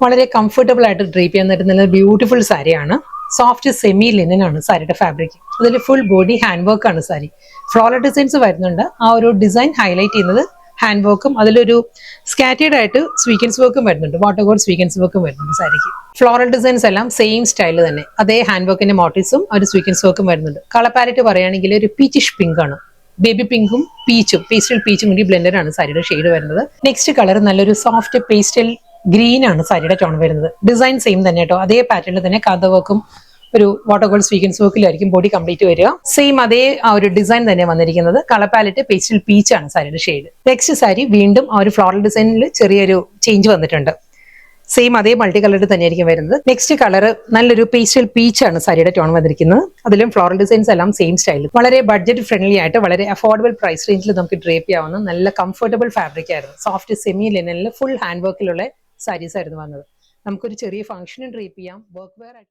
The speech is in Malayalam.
വളരെ കംഫർട്ടബിൾ ആയിട്ട് ഡ്രേപ്പ് ചെയ്യാൻ പറ്റുന്ന ബ്യൂട്ടിഫുൾ സാരിയാണ്. സോഫ്റ്റ് സെമി ലിനൻ ആണ് സാരിയുടെ ഫാബ്രിക്. അതിൽ ഫുൾ ബോഡി ഹാൻഡ് വർക്ക് ആണ് സാരി. ഫ്ലോറൽ ഡിസൈൻസ് വരുന്നുണ്ട്. ആ ഒരു ഡിസൈൻ ഹൈലൈറ്റ് ചെയ്യുന്നത് ഹാൻഡ് വർക്കും അതിലൊരു സ്കാറ്റേഡ് ആയിട്ട് സ്വീക്കൻസ് വർക്കും വരുന്നുണ്ട്. വാട്ടർ ഗോൾഡ് സ്വീക്കൻസ് വർക്കും വരുന്നുണ്ട് സാരിക്ക്. ഫ്ലോറൽ ഡിസൈൻസ് എല്ലാം സെയിം സ്റ്റൈൽ തന്നെ. അതേ ഹാൻഡ് വർക്കിന്റെ മോട്ടീവ്സും ഒരു സ്വീക്കൻസ് വർക്കും വരുന്നുണ്ട്. കളർ പാലറ്റ് പറയുകയാണെങ്കിൽ ഒരു പീച്ചിഷ് പിങ്ക് ആണ്. ബേബി പിങ്കും പീച്ചും പേസ്റ്റൽ പീച്ചും കൂടി ബ്ലെൻഡഡ് ആണ് സാരിയുടെ ഷെയ്ഡ് വരുന്നത്. നെക്സ്റ്റ് കളർ നല്ലൊരു സോഫ്റ്റ് പേസ്റ്റൽ ഗ്രീൻ ആണ് സാരിയുടെ ടോൺ വരുന്നത്. ഡിസൈൻ സെയിം തന്നെ കേട്ടോ. അതേ പാറ്റേണിൽ തന്നെ കഥ വർക്കും ഒരു വാട്ടർ ഗോൾഡ് സ്വീക്കൻസ് വർക്കിലായിരിക്കും ബോഡി കംപ്ലീറ്റ് വരിക. സെയിം അതേ ആ ഒരു ഡിസൈൻ തന്നെ വന്നിരിക്കുന്നത്. കളർ പാലറ്റ് പേസ്റ്റൽ പീച്ച് ആണ് സാരിയുടെ ഷെയ്ഡ്. നെക്സ്റ്റ് സാരി വീണ്ടും ആ ഒരു ഫ്ലോറൽ ഡിസൈനിൽ ചെറിയൊരു ചേഞ്ച് വന്നിട്ടുണ്ട്. സെയിം അതേ മൾട്ടി കളറിൽ തന്നെയായിരിക്കും വരുന്നത്. നെക്സ്റ്റ് കളർ നല്ലൊരു പേസ്റ്റൽ പീച്ച് ആണ് സാരിയുടെ ടോൺ വന്നിരിക്കുന്നത്. അതിലും ഫ്ലോറൽ ഡിസൈൻസ് എല്ലാം സെയിം സ്റ്റൈൽ. വളരെ ബഡ്ജറ്റ് ഫ്രണ്ട്ലി ആയിട്ട് വളരെ അഫോർഡബിൾ പ്രൈസ് റേഞ്ചിൽ നമുക്ക് ഡ്രേപ്പ് ചെയ്യാവുന്ന നല്ല കംഫർട്ടബിൾ ഫാബ്രിക് ആയിരുന്നു. സോഫ്റ്റ് സെമി ലിനനിൽ ഫുൾ ഹാൻഡ് വർക്കിലുള്ള സാരീസ് ആയിരുന്നു വന്നത്. നമുക്കൊരു ചെറിയ ഫംഗ്ഷനും ഡ്രേപ്പ് ചെയ്യാം. വർക്ക് വെയർ ആയിട്ട്